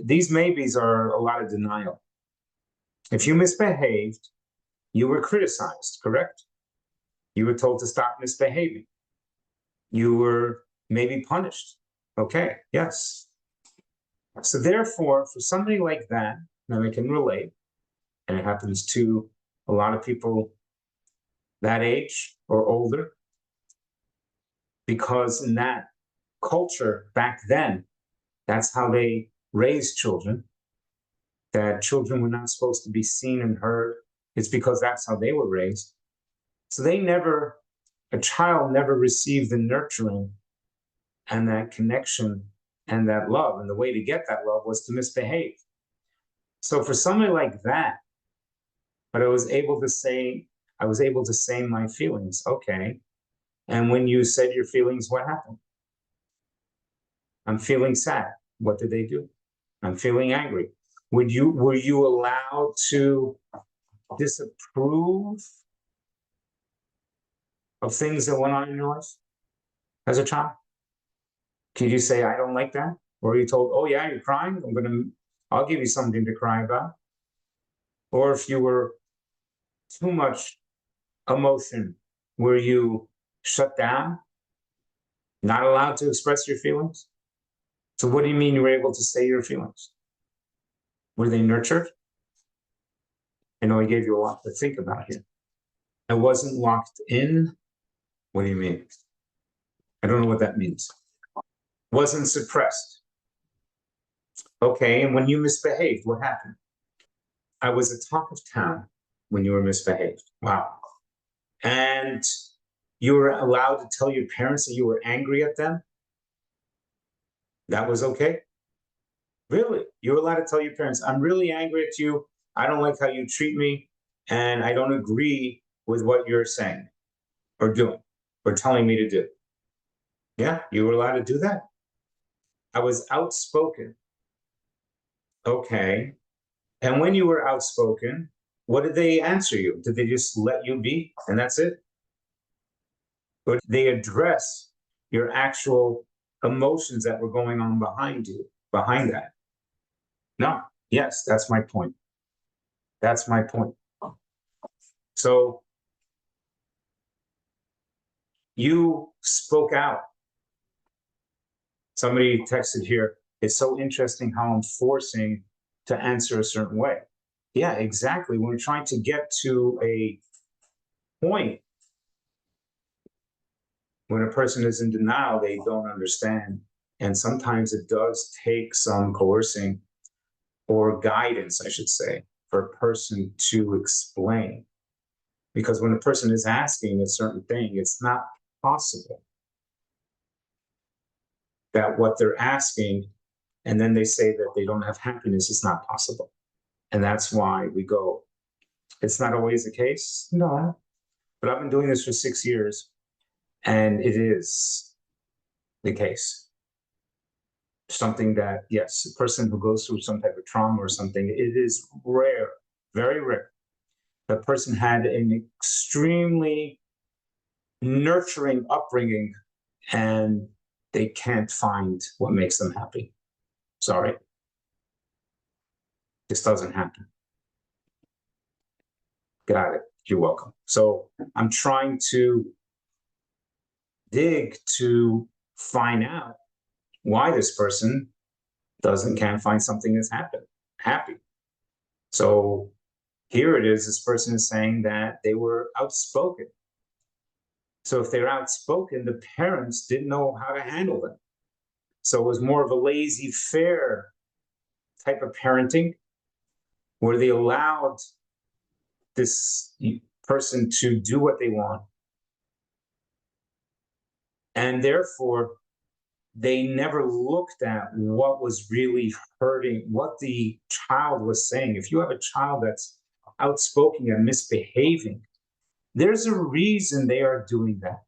Speaker 1: these maybes are a lot of denial. If you misbehaved, you were criticized, correct? You were told to stop misbehaving. You were maybe punished. Okay, yes. So therefore, for somebody like that, and I can relate, and it happens to a lot of people that age or older, because in that culture back then, that's how they raised children, that children were not supposed to be seen and heard. It's because that's how they were raised. So a child never received the nurturing and that connection and that love. And the way to get that love was to misbehave. So for somebody like that, but I was able to say my feelings. Okay. And when you said your feelings, what happened? I'm feeling sad. What did they do? I'm feeling angry. Were you allowed to disapprove of things that went on in your life as a child? Could you say, I don't like that? Or are you told, oh yeah, you're crying? I'll give you something to cry about. Or if you were too much emotion, were you shut down? Not allowed to express your feelings? So what do you mean you were able to say your feelings? Were they nurtured? I know I gave you a lot to think about here. I wasn't locked in. What do you mean? I don't know what that means. Wasn't suppressed. Okay, and when you misbehaved, what happened? I was a talk of town when you were misbehaved. Wow. And you were allowed to tell your parents that you were angry at them? That was okay? Really? You were allowed to tell your parents, I'm really angry at you. I don't like how you treat me. And I don't agree with what you're saying or doing or telling me to do. Yeah, you were allowed to do that. I was outspoken. Okay. And when you were outspoken, what did they answer you? Did they just let you be and that's it? Or did they address your actual emotions that were going on behind that? No. Yes, that's my point. That's my point. So you spoke out. Somebody texted here, it's so interesting how I'm forcing to answer a certain way. Yeah, exactly. When we're trying to get to a point, when a person is in denial, they don't understand. And sometimes it does take some coercing or guidance, I should say, for a person to explain. Because when a person is asking a certain thing, it's not possible that what they're asking, and then they say that they don't have happiness, it's not possible. And that's why we go, it's not always the case. No, but I've been doing this for 6 years, and it is the case. Something that, yes, a person who goes through some type of trauma or something, it is rare, very rare. The person had an extremely nurturing upbringing and they can't find what makes them happy. Sorry. This doesn't happen. Got it. You're welcome. So I'm trying to dig to find out why this person can't find something that's happy. So here it is, this person is saying that they were outspoken. So if they're outspoken, the parents didn't know how to handle them. So it was more of a laissez-faire type of parenting where they allowed this person to do what they want. And therefore, they never looked at what was really hurting, what the child was saying. If you have a child that's outspoken and misbehaving, there's a reason they are doing that.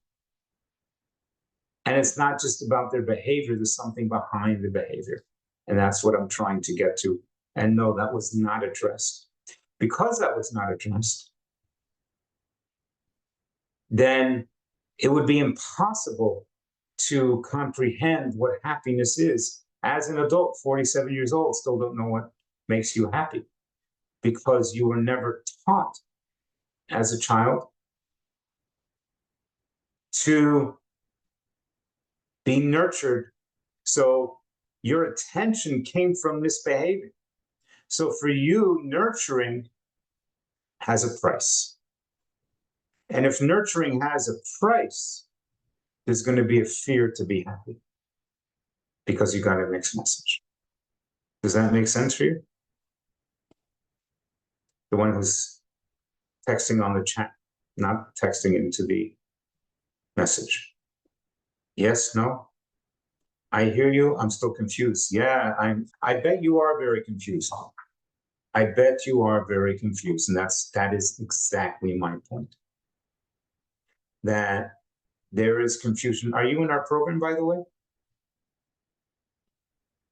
Speaker 1: And it's not just about their behavior, there's something behind the behavior. And that's what I'm trying to get to. And no, that was not addressed. Because that was not addressed, then it would be impossible to comprehend what happiness is. As an adult, 47 years old, still don't know what makes you happy because you were never taught as a child to be nurtured. So your attention came from misbehaving. So for you, nurturing has a price. And if nurturing has a price, there's going to be a fear to be happy because you got a mixed message. Does that make sense for you? The one who's texting on the chat, not texting into the message. Yes, no? I hear you. I'm still confused. Yeah, I bet you are very confused. I bet you are very confused. And that is exactly my point. That there is confusion. Are you in our program, by the way?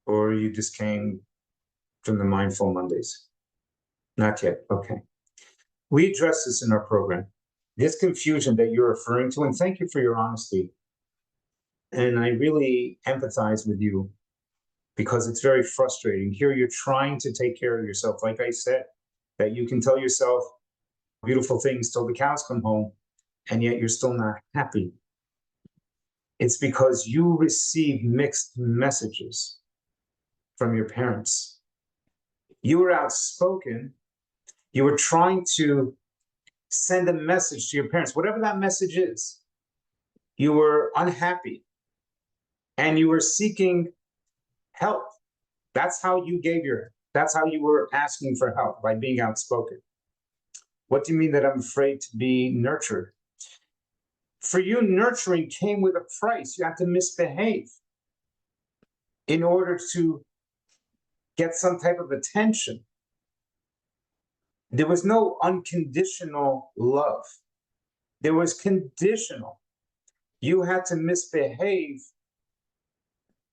Speaker 1: Or you just came from the Mindful Mondays? Not yet. Okay. We address this in our program. This confusion that you're referring to, and thank you for your honesty. And I really empathize with you because it's very frustrating. Here you're trying to take care of yourself. Like I said, that you can tell yourself beautiful things till the cows come home, and yet you're still not happy. It's because you receive mixed messages from your parents. You were outspoken. You were trying to send a message to your parents, whatever that message is. You were unhappy and you were seeking help. That's how you were asking for help, by being outspoken. What do you mean that I'm afraid to be nurtured? For you, nurturing came with a price. You had to misbehave in order to get some type of attention. There was no unconditional love. There was conditional. You had to misbehave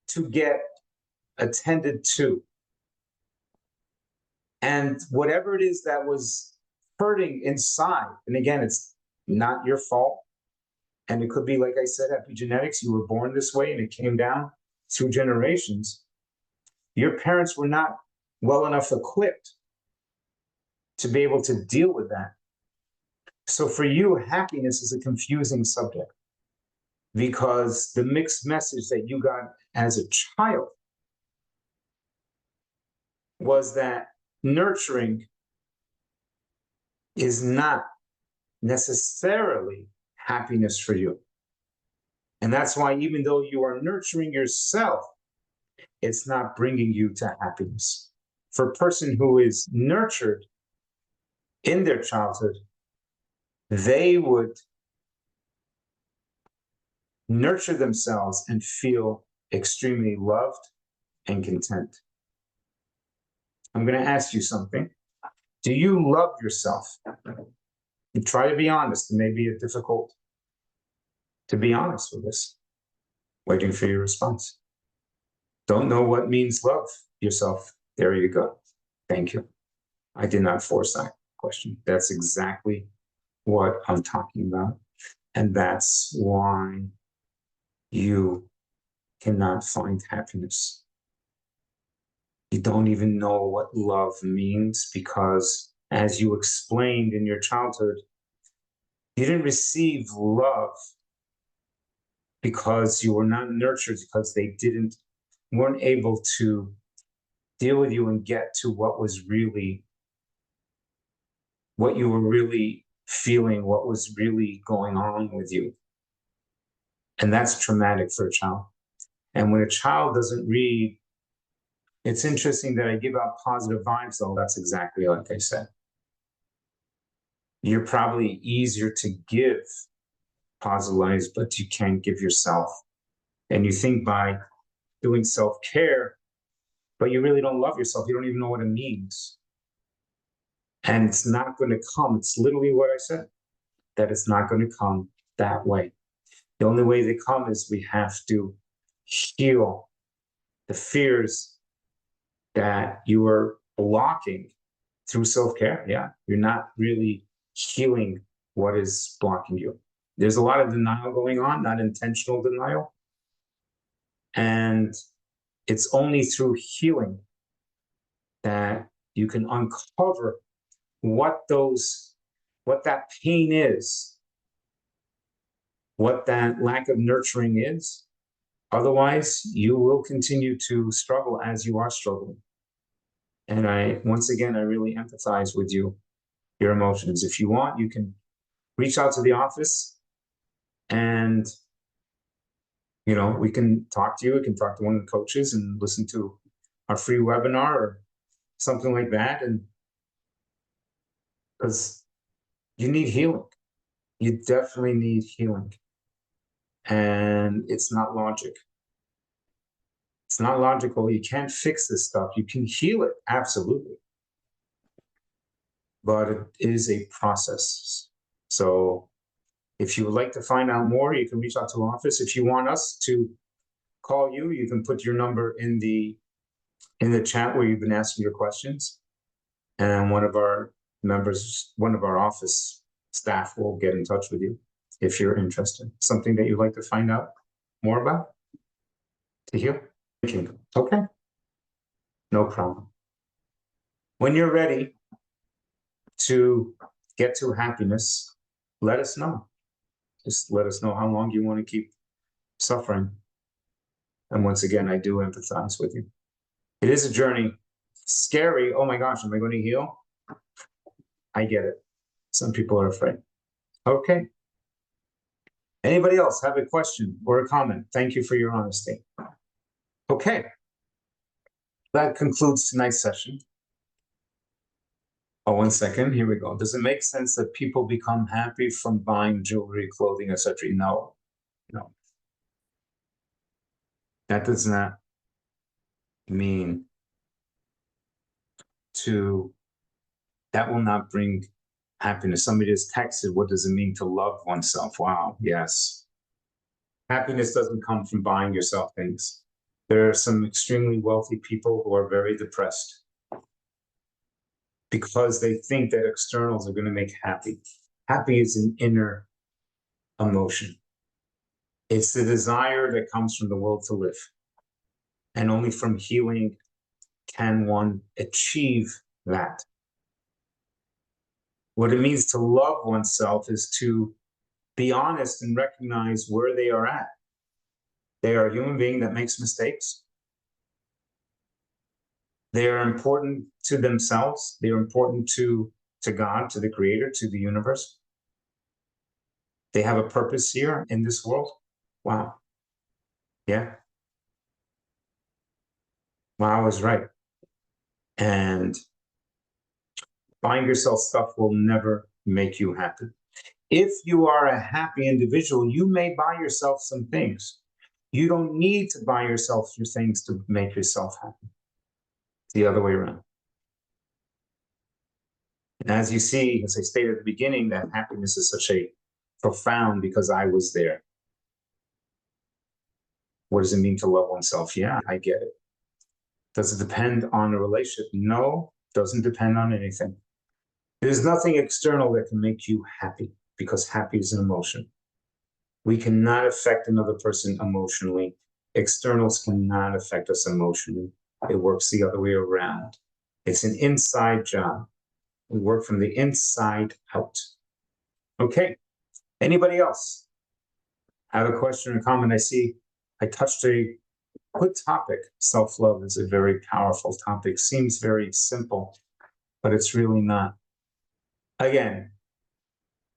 Speaker 1: to get attended to. And whatever it is that was hurting inside, and again, it's not your fault. And it could be, like I said, epigenetics. You were born this way and it came down through generations. Your parents were not well enough equipped to be able to deal with that. So for you, happiness is a confusing subject because the mixed message that you got as a child was that nurturing is not necessarily happiness for you. And that's why, even though you are nurturing yourself, it's not bringing you to happiness. For a person who is nurtured in their childhood, they would nurture themselves and feel extremely loved and content. I'm going to ask you something. Do you love yourself? And try to be honest. It may be difficult to be honest with this. Waiting for your response. Don't know what means love yourself. There you go. Thank you. I did not force that question. That's exactly what I'm talking about. And that's why you cannot find happiness. You don't even know what love means because, as you explained in your childhood, you didn't receive love because you were not nurtured, because they weren't able to deal with you and get to what you were really feeling, what was really going on with you. And that's traumatic for a child. And when a child doesn't read, it's interesting that I give out positive vibes, though. That's exactly like I said. You're probably easier to give positive vibes, but you can't give yourself. And you think by doing self-care, but you really don't love yourself. You don't even know what it means. And it's not going to come. It's literally what I said, that it's not going to come that way. The only way they come is we have to heal the fears that you are blocking through self-care. Yeah, you're not really healing what is blocking you. There's a lot of denial going on, not intentional denial. And it's only through healing that you can uncover what that pain is, what that lack of nurturing is. Otherwise, you will continue to struggle as you are struggling. And once again, I really empathize with you, your emotions. If you want, you can reach out to the office and, we can talk to you. We can talk to one of the coaches and listen to our free webinar or something like that. And because you need healing, you definitely need healing. And it's not logic. It's not logical. You can't fix this stuff. You can heal it, absolutely. But it is a process. So if you would like to find out more, you can reach out to office. If you want us to call you, you can put your number in the chat where you've been asking your questions. And one of our office staff will get in touch with you if you're interested. Something that you'd like to find out more about to heal? Okay, no problem. When you're ready to get to happiness, let us know. Just let us know how long you want to keep suffering. And once again, I do empathize with you. It is a journey. Scary. Oh my gosh, am I going to heal? I get it. Some people are afraid. Okay. Anybody else have a question or a comment? Thank you for your honesty. Okay. That concludes tonight's session. Oh, 1 second. Here we go. Does it make sense that people become happy from buying jewelry, clothing, etc.? No. That does not mean that will not bring happiness. Somebody just texted, what does it mean to love oneself? Wow, yes. Happiness doesn't come from buying yourself things. There are some extremely wealthy people who are very depressed because they think that externals are going to make happy. Happy is an inner emotion. It's the desire that comes from the will to live. And only from healing can one achieve that. What it means to love oneself is to be honest and recognize where they are at. They are a human being that makes mistakes. They are important to themselves. They are important to God, to the Creator, to the universe. They have a purpose here in this world. Wow. Yeah. Wow is right. And buying yourself stuff will never make you happy. If you are a happy individual, you may buy yourself some things. You don't need to buy yourself your things to make yourself happy. It's the other way around. And as you see, as I stated at the beginning, that happiness is such a profound because I was there. What does it mean to love oneself? Yeah, I get it. Does it depend on a relationship? No, doesn't depend on anything. There's nothing external that can make you happy because happy is an emotion. We cannot affect another person emotionally. Externals cannot affect us emotionally. It works the other way around. It's an inside job. We work from the inside out. Okay. Anybody else have a question or comment? I see I touched a good topic. Self-love is a very powerful topic. Seems very simple, but it's really not. Again,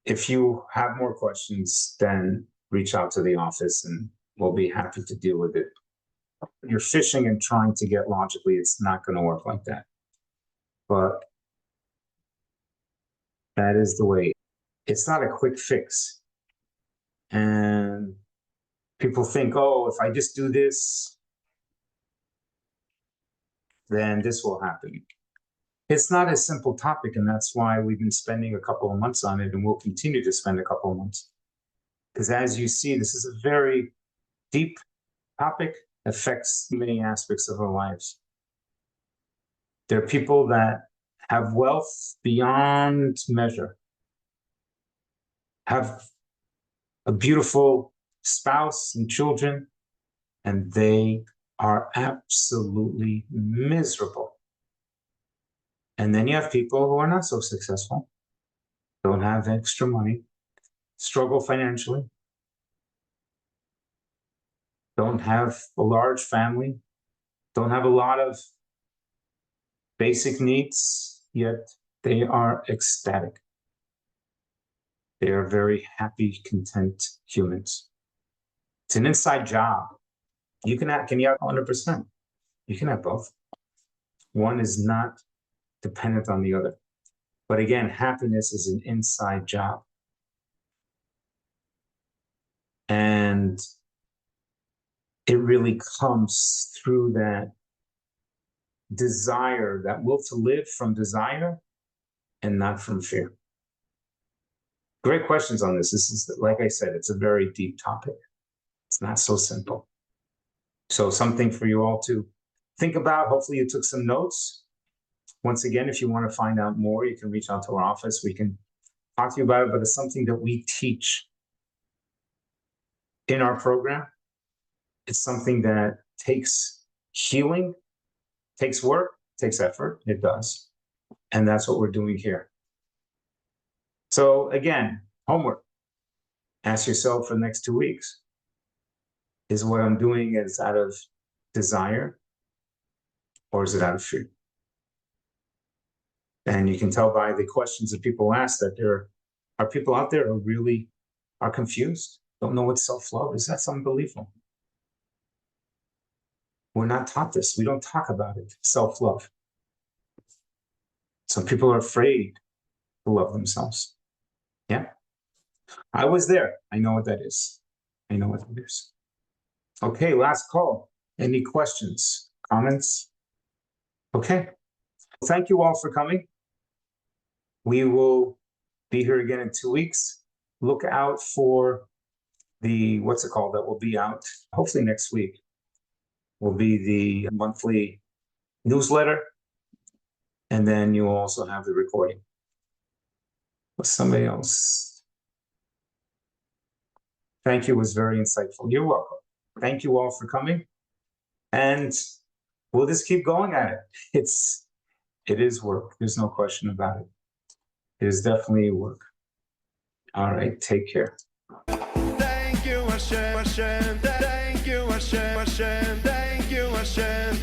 Speaker 1: if you have more questions, then reach out to the office and we'll be happy to deal with it. You're fishing and trying to get logically, it's not going to work like that. But that is the way. It's not a quick fix. And people think, oh, if I just do this, then this will happen. It's not a simple topic, and that's why we've been spending a couple of months on it, and we'll continue to spend a couple of months. Because as you see, this is a very deep topic, affects many aspects of our lives. There are people that have wealth beyond measure, have a beautiful spouse and children, and they are absolutely miserable. And then you have people who are not so successful, don't have extra money, struggle financially, don't have a large family, don't have a lot of basic needs, yet they are ecstatic. They are very happy, content humans. It's an inside job. You can have 100%. You can have both. One is not dependent on the other. But again, happiness is an inside job. And it really comes through that desire, that will to live from desire and not from fear. Great questions on this. This is, like I said, it's a very deep topic. It's not so simple. So something for you all to think about. Hopefully you took some notes. Once again, if you want to find out more, you can reach out to our office. We can talk to you about it, but it's something that we teach in our program. It's something that takes healing, takes work, takes effort. It does. And that's what we're doing here. So again, homework. Ask yourself for the next 2 weeks. Is what I'm doing is out of desire, or is it out of fear? And you can tell by the questions that people ask that there are people out there who really are confused, don't know what self-love is. That's unbelievable. We're not taught this. We don't talk about it, self-love. Some people are afraid to love themselves. Yeah. I was there. I know what that is. I know what that is. Okay, last call. Any questions, comments? Okay. Thank you all for coming. We will be here again in 2 weeks. Look out for the, what's it called, that will be out hopefully next week. Will be the monthly newsletter. And then you also have the recording. With somebody else. Thank you, it was very insightful. You're welcome. Thank you all for coming. And we'll just keep going at it. It is work. There's no question about it. It is definitely work. All right, take care. Thank you, Hashem. Thank you, Hashem. Thank you, Hashem.